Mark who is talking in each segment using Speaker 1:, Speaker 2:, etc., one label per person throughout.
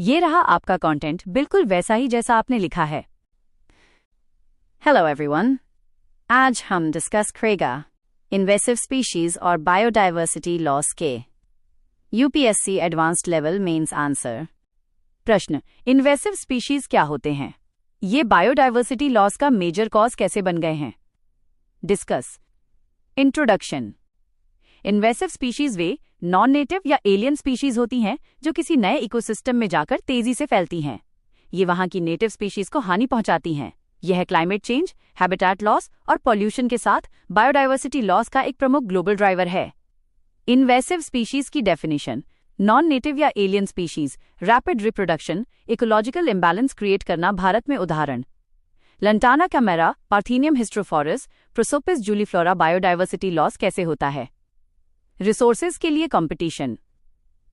Speaker 1: ये रहा आपका कंटेंट, बिल्कुल वैसा ही जैसा आपने लिखा है। हेलो एवरीवन, आज हम डिस्कस करेगा इन्वेसिव स्पीशीज और बायोडायवर्सिटी लॉस के UPSC advanced level mains answer. प्रश्न, इन्वेसिव स्पीशीज क्या होते हैं? ये बायोडायवर्सिटी लॉस का मेजर कॉज कैसे बन गए हैं? डिस्कस। इंट्रोडक्शन। इन्वेसिव स्पीशीज वे नॉन नेटिव या एलियन स्पीशीज होती हैं जो किसी नए इकोसिस्टम में जाकर तेजी से फैलती हैं। ये वहां की नेटिव स्पीशीज को हानि पहुंचाती हैं। यह क्लाइमेट चेंज, हैबिटेट लॉस और पॉल्यूशन के साथ बायोडायवर्सिटी लॉस का एक प्रमुख ग्लोबल ड्राइवर है। इन्वेसिव स्पीशीज की डेफिनेशन। नॉन नेटिव या alien species, rapid reproduction, ecological imbalance create करना। भारत में उदाहरण lantana camara, parthenium hysterophorus, prosopis juliflora. Biodiversity loss कैसे होता है? रिसोर्सेज के लिए कंपटीशन।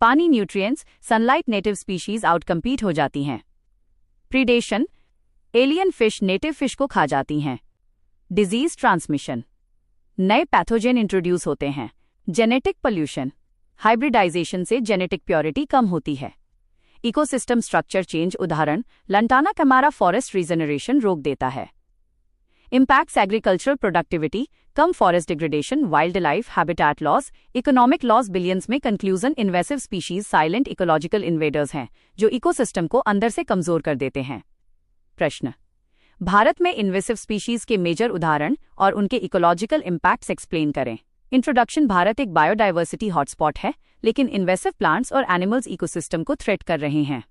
Speaker 1: पानी, nutrients, sunlight, native species out compete हो जाती हैं। Predation, alien fish native fish को खा जाती हैं। डिजीज ट्रांसमिशन, नए पैथोजेन इंट्रोड्यूस होते हैं। जेनेटिक पोल्यूशन, हाइब्रिडाइजेशन से जेनेटिक प्योरिटी कम होती है। इकोसिस्टम स्ट्रक्चर चेंज, उदाहरण लंटाना कैमेरा फॉरेस्ट रीजनरेशन रोक देता है। इम्पैक्ट्स एग्रीकल्चरल प्रोडक्टिविटी, कम forest degradation, wildlife habitat loss, economic loss billions में। Conclusion, invasive species silent ecological invaders हैं जो इकोसिस्टम को अंदर से कमजोर कर देते हैं। प्रश्न, भारत में इन्वेसिव स्पीशीज के मेजर उदाहरण और उनके इकोलॉजिकल इम्पैक्ट्स एक्सप्लेन करें। इंट्रोडक्शन। भारत एक बायोडायवर्सिटी हॉटस्पॉट है, लेकिन इन्वेसिव प्लांट्स और एनिमल्स इकोसिस्टम को थ्रेट कर रहे हैं।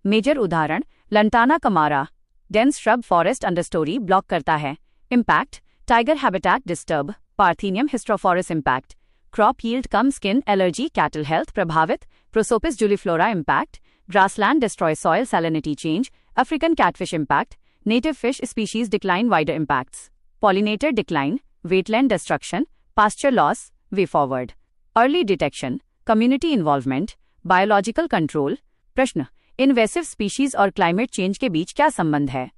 Speaker 1: मेजर उदाहरण lantana camara, dense shrub forest understorey block करता है। Impact, tiger habitat disturb, parthenium hysterophorus impact, crop yield कम, स्किन एलर्जी, कैटल हेल्थ प्रभावित, prosopis juliflora impact, grassland destroy, soil salinity change, African catfish impact, native fish species decline, wider impacts, pollinator decline, wetland destruction, pasture loss, way forward. Early detection, community involvement, biological control. प्रश्न, invasive species और climate change के बीच क्या संबंध है?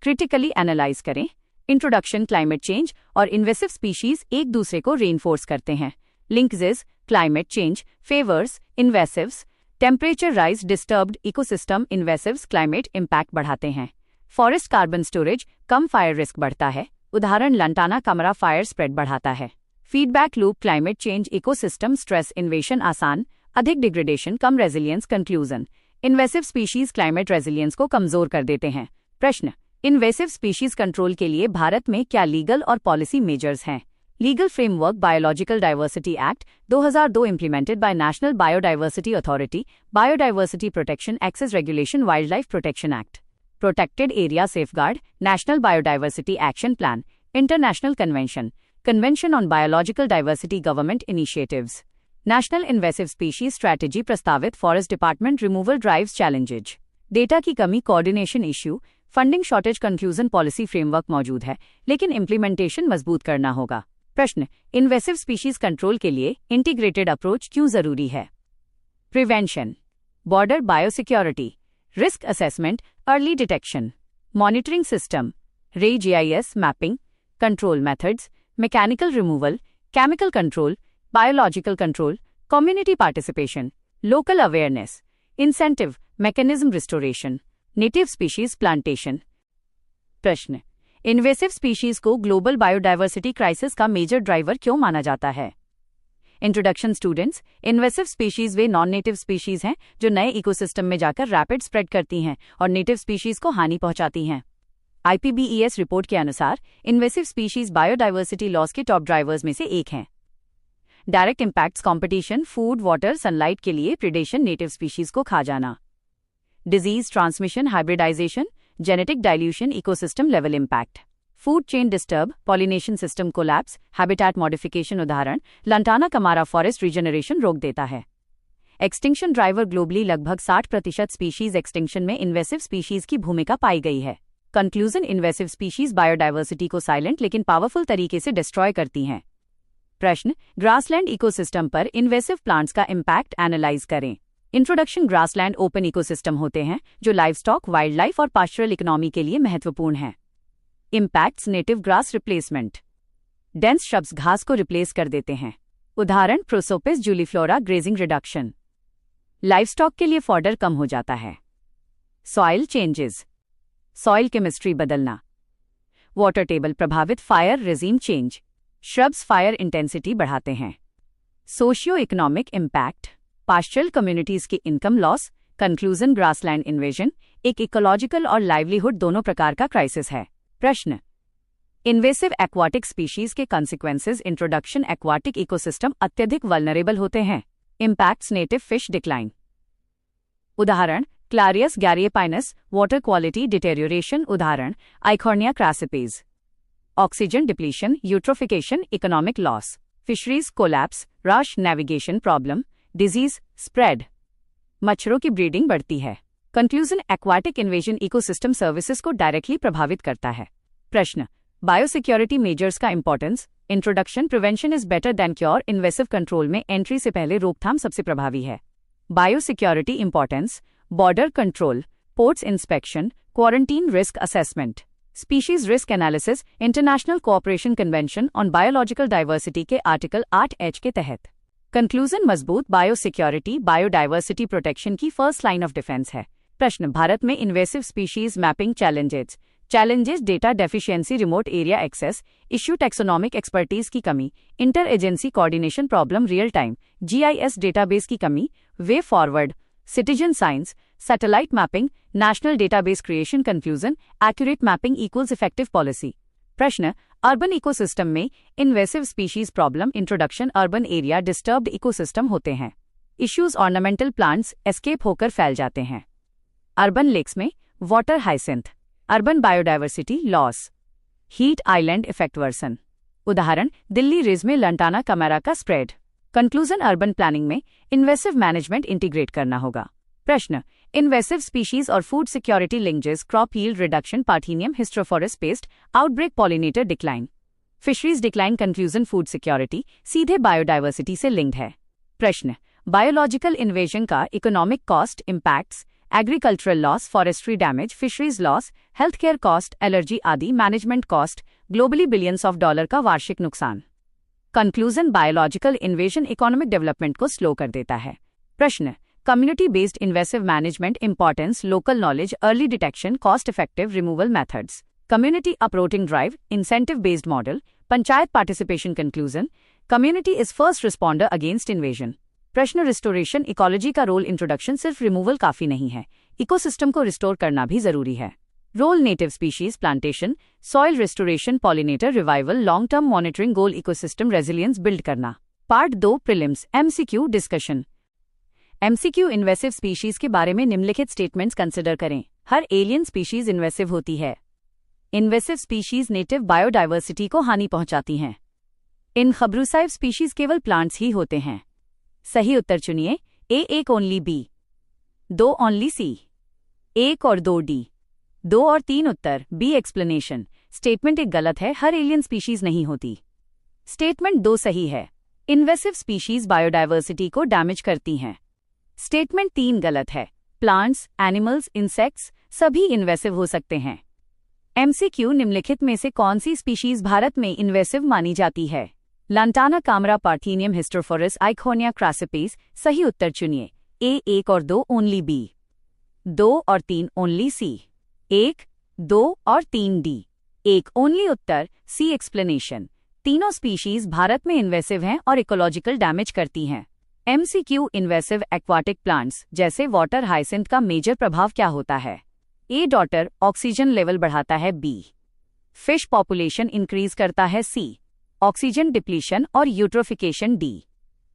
Speaker 1: Critically analyse करें। Introduction. Climate change और invasive species एक दूसरे को रेनफोर्स करते हैं। Linkages, climate change favours invasives, temperature rise disturbed ecosystem, invasives climate impact बढ़ाते हैं। फॉरेस्ट कार्बन स्टोरेज, कम फायर रिस्क बढ़ता है, उदाहरण लंटाना कैमेरा फायर स्प्रेड बढ़ाता है। Feedback loop, climate change ecosystem stress invasion आसान, अधिक डिग्रेडेशन कम resilience. Conclusion, invasive species climate resilience को कमजोर कर देते हैं। प्रश्न, इन्वेसिव स्पीशीज कंट्रोल के लिए भारत में क्या लीगल और पॉलिसी मेजर्स हैं? Legal framework. Biological diversity act 2002 implemented by national biodiversity authority, biodiversity protection access regulation, wildlife protection act. Protected area safeguard, national biodiversity action plan, international convention, convention on biological diversity, government initiatives, national invasive species strategy प्रस्तावित, forest department removal drives challenges. Data की कमी, coordination issue, funding shortage. Conclusion, policy framework मौजूद है, लेकिन implementation मजबूत करना होगा। प्रश्न, इन्वेसिव स्पीशीज कंट्रोल के लिए इंटीग्रेटेड अप्रोच क्यों जरूरी है? Prevention, border biosecurity, risk assessment, early detection, monitoring system, रे GIS mapping, control methods, mechanical removal, chemical control, biological control, community participation, local awareness, incentive mechanism, restoration, native species plantation. प्रश्न, invasive species को global biodiversity crisis का major driver क्यों माना जाता है? Introduction students, invasive species वे non native species हैं जो नए इकोसिस्टम में जाकर रैपिड स्प्रेड करती हैं और नेटिव स्पीशीज को हानि पहुंचाती हैं। IPBES रिपोर्ट के अनुसार इन्वेसिव स्पीशीज बायोडायवर्सिटी लॉस के टॉप ड्राइवर्स में से एक हैं। Direct impacts, competition, food, water, sunlight के लिए प्रीडेशन, नेटिव स्पीशीज को खा जाना। Disease transmission, hybridisation, genetic dilution, ecosystem level impact. Food chain disturb, pollination system collapse, habitat modification, उदाहरण लंटाना कैमेरा फॉरेस्ट रीजनरेशन रोक देता है। एक्सटिंक्शन ड्राइवर, ग्लोबली लगभग 60% स्पीशीज एक्सटिंक्शन में इन्वेसिव स्पीशीज की भूमिका पाई गई है। कंक्लूजन, इन्वेसिव स्पीशीज बायोडायवर्सिटी को साइलेंट लेकिन पावरफुल तरीके से डिस्ट्रॉय करती हैं। प्रश्न, ग्रासलैंड इकोसिस्टम पर इन्वेसिव प्लांट्स का इम्पैक्ट एनालाइज करें। इंट्रोडक्शन। ग्रासलैंड ओपन इकोसिस्टम होते हैं जो लाइवस्टॉक, वाइल्ड लाइफ और पास्चरल इकोनॉमी के लिए महत्वपूर्ण हैं। Impacts, native grass replacement, dense shrubs घास को रिप्लेस कर देते हैं, उदाहरण प्रोसोपिस जूलीफ्लोरा, ग्रेजिंग रिडक्शन। लाइवस्टॉक के लिए फॉडर कम हो जाता है। सॉइल चेंजेस, सॉइल केमिस्ट्री बदलना। वाटर टेबल प्रभावित, fire regime change, shrubs fire intensity बढ़ाते हैं। सोशियो इकोनॉमिक इम्पैक्ट, पास्चरल कम्युनिटीज की income loss. Conclusion, grassland invasion एक इकोलॉजिकल और लाइवलीहुड दोनों प्रकार का क्राइसिस है। प्रश्न, इन्वेसिव एक्वाटिक स्पीशीज के कॉन्सिक्वेंसेज। इंट्रोडक्शन, एक्वाटिक इकोसिस्टम अत्यधिक वल्नरेबल होते हैं। Impacts, native fish decline. उदाहरण, clarias gariepinus, water quality deterioration. उदाहरण, eichhornia crassipes. Oxygen depletion, eutrophication, economic loss. Fisheries collapse, रश, नेविगेशन प्रॉब्लम, डिजीज स्प्रेड। मच्छरों की ब्रीडिंग बढ़ती है। Conclusion, aquatic invasion ecosystem services को डायरेक्टली प्रभावित करता है। प्रश्न, बायोसिक्योरिटी मेजर्स का importance. Introduction, prevention is better than cure. Invasive control में एंट्री से पहले रोकथाम सबसे प्रभावी है। Biosecurity importance, border control, ports inspection, quarantine risk assessment, species risk analysis, international cooperation Convention on biological Diversity के आर्टिकल 8H के तहत। कंक्लूजन, मजबूत बायोसिक्योरिटी बायोडाइवर्सिटी प्रोटेक्शन की फर्स्ट लाइन ऑफ डिफेंस है। प्रश्न, भारत में invasive species mapping challenges. Challenges, data deficiency, remote area access issue, taxonomic expertise की कमी, inter agency coordination problem, real time GIS database की कमी, way forward, citizen science, satellite mapping, national database creation. Conclusion, accurate mapping equals effective policy. प्रश्न, urban ecosystem में invasive species problem. Introduction, urban area disturbed ecosystem होते हैं। Issues, ornamental plants escape होकर फैल जाते हैं। अर्बन लेक्स में water hyacinth, urban biodiversity loss, heat island effect worsen. उदाहरण, दिल्ली रिज में लंटाना कैमेरा का स्प्रेड। कंक्लूजन, अर्बन प्लानिंग में इन्वेसिव मैनेजमेंट इंटीग्रेट करना होगा। प्रश्न, इन्वेसिव स्पीशीज और food security linkage. Crop yield reduction, parthenium hysterophorus pest, outbreak, pollinator decline, fisheries decline. Conclusion, food security सीधे biodiversity से लिंक्ड है। प्रश्न, बायोलॉजिकल इन्वेजन का economic cost, impacts, agricultural loss, forestry damage, fisheries loss, health care cost, allergy आदि, management cost, globally billions of dollar का वार्षिक नुकसान। Conclusion, biological invasion economic development को स्लो कर देता है। प्रश्न, community based invasive management importance, local knowledge, early detection, cost effective removal methods, community uprooting drive, incentive based model, panchayat participation. Conclusion, community is first responder against invasion. प्रश्न, restoration, ecology का role. Introduction, सिर्फ removal काफी नहीं है, ecosystem को restore करना भी जरूरी है। Role, native species plantation, soil restoration, pollinator revival, long term monitoring, goal ecosystem resilience build करना। Part 2, prelims MCQ discussion. MCQ, invasive species के बारे में निम्नलिखित स्टेटमेंट्स कंसिडर करें। हर एलियन स्पीशीज इन्वेसिव होती है। इन्वेसिव स्पीशीज नेटिव बायोडाइवर्सिटी को हानि पहुंचाती हैं। इन खबरूसाइव स्पीशीज केवल प्लांट्स ही होते हैं। सही उत्तर चुनिए। A एक ओनली B, 2 ओनली C, 1 और 2 D, 2 और 3 उत्तर B एक्सप्लेनेशन। स्टेटमेंट 1 गलत है, हर एलियन स्पीशीज नहीं होती। स्टेटमेंट 2 सही है, इन्वेसिव स्पीशीज बायोडाइवर्सिटी को डैमेज करती हैं। स्टेटमेंट 3 गलत है, प्लांट्स, एनिमल्स, इंसेक्ट्स सभी इन्वेसिव हो सकते हैं। MCQ, निम्नलिखित में से कौन सी स्पीशीज भारत में इन्वेसिव मानी जाती है? Lantana camara, Parthenium hysterophorus, Eichhornia crassipes. सही उत्तर चुनिए। A 1 और 2 ओनली B, 2 और 3 ओनली C, 1, 2 और 3 D, 1 ओनली उत्तर C एक्सप्लेनेशन। तीनों स्पीशीज भारत में इन्वेसिव हैं और इकोलॉजिकल डैमेज करती हैं। MCQ, इन्वेसिव एक्वाटिक प्लांट्स जैसे वाटर हाइसिंथ का मेजर प्रभाव क्या होता है? A डॉटर, ऑक्सीजन लेवल बढ़ाता है B, फिश पॉपुलेशन इंक्रीज करता है C, ऑक्सीजन डिप्लीशन और eutrophication D,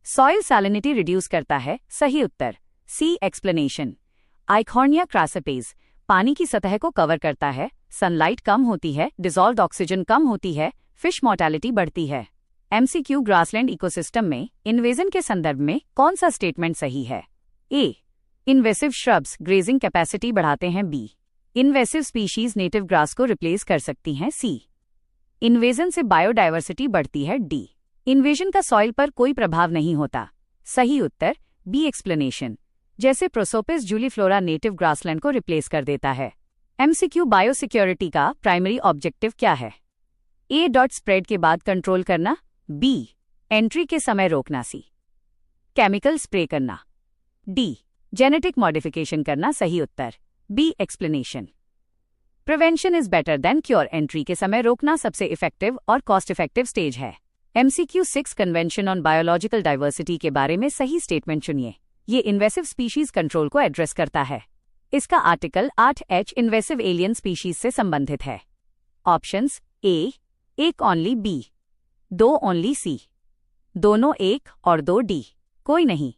Speaker 1: soil salinity reduce करता है। सही उत्तर C एक्सप्लेनेशन। आइकॉर्निया क्रैसिपेज, पानी की सतह को कवर करता है, सनलाइट कम होती है, डिसॉल्व्ड ऑक्सीजन कम होती है, फिश मोर्टेलिटी बढ़ती है। MCQ, ग्रासलैंड इकोसिस्टम में इन्वेजन के संदर्भ में कौन सा स्टेटमेंट सही है? A, invasive shrubs grazing capacity बढ़ाते हैं B, invasive species native grass को रिप्लेस कर सकती हैं C, इन्वेजन से बायोडाइवर्सिटी बढ़ती है D, इन्वेजन का सॉइल पर कोई प्रभाव नहीं होता। सही उत्तर B एक्सप्लेनेशन। जैसे प्रोसोपिस जूलीफ्लोरा नेटिव ग्रासलैंड को रिप्लेस कर देता है। MCQ, बायोसिक्योरिटी का प्राइमरी ऑब्जेक्टिव क्या है? A डॉट स्प्रेड के बाद कंट्रोल करना, B एंट्री के समय रोकना, C केमिकल स्प्रे करना, D जेनेटिक मॉडिफिकेशन करना सही उत्तर। B explanation. Prevention is better than cure, entry के समय रोकना सबसे इफेक्टिव और कॉस्ट इफेक्टिव स्टेज है। MCQ 6 Convention on biological Diversity के बारे में सही स्टेटमेंट चुनिए। ये इन्वेसिव स्पीशीज कंट्रोल को एड्रेस करता है। इसका article 8H invasive alien species से संबंधित है। ऑप्शंस ए, एक ओनली बी, दो ओनली सी, दोनों एक और दो डी, कोई नहीं।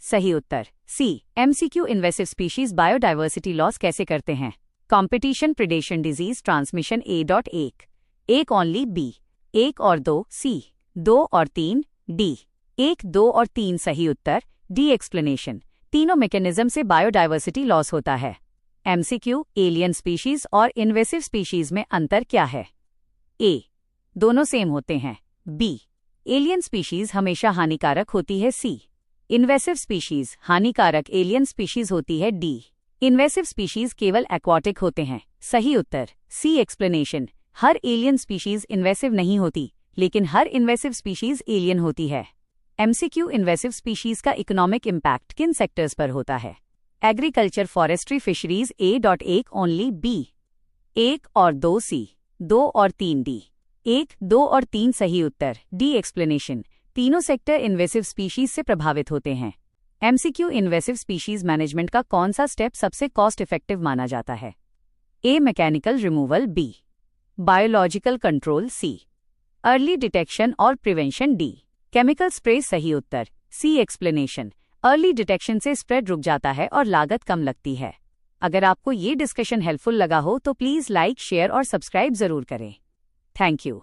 Speaker 1: सही उत्तर सी। MCQ invasive species biodiversity loss कैसे करते हैं? Competition, predation, disease, transmission. A.1 एक ओनली बी, एक और दो सी, दो और तीन डी, एक, दो और तीन। सही उत्तर डी एक्सप्लेनेशन। तीनों मैकेनिज्म से बायोडाइवर्सिटी लॉस होता है। MCQ एलियन स्पीशीज और इन्वेसिव स्पीशीज में अंतर क्या है? ए, दोनों सेम होते हैं। बी, एलियन स्पीशीज हमेशा हानिकारक होती है। सी, इन्वेसिव स्पीशीज हानिकारक एलियन स्पीशीज होती है। डी, इन्वेसिव स्पीशीज केवल एक्वाटिक होते हैं। सही उत्तर सी एक्सप्लेनेशन। हर एलियन स्पीशीज इन्वेसिव नहीं होती, लेकिन हर इन्वेसिव स्पीशीज एलियन होती है। MCQ इन्वेसिव स्पीशीज का इकोनॉमिक इम्पैक्ट किन सेक्टर्स पर होता है? Agriculture, forestry, fisheries. A.1 only B, एक और दो सी, दो और तीन डी, एक, दो और तीन। सही उत्तर डी एक्सप्लेनेशन। तीनों सेक्टर इन्वेसिव स्पीशीज से प्रभावित होते हैं। MCQ इन्वेसिव स्पीशीज मैनेजमेंट का कौन सा स्टेप सबसे कॉस्ट इफेक्टिव माना जाता है? A, mechanical removal. B, biological control. C, early detection और प्रिवेंशन। D, chemical spray. सही उत्तर सी एक्सप्लेनेशन। अर्ली डिटेक्शन से स्प्रेड रुक जाता है और लागत कम लगती है। अगर आपको ये डिस्कशन हेल्पफुल लगा हो तो प्लीज़ लाइक, शेयर और सब्सक्राइब जरूर करें। Thank you.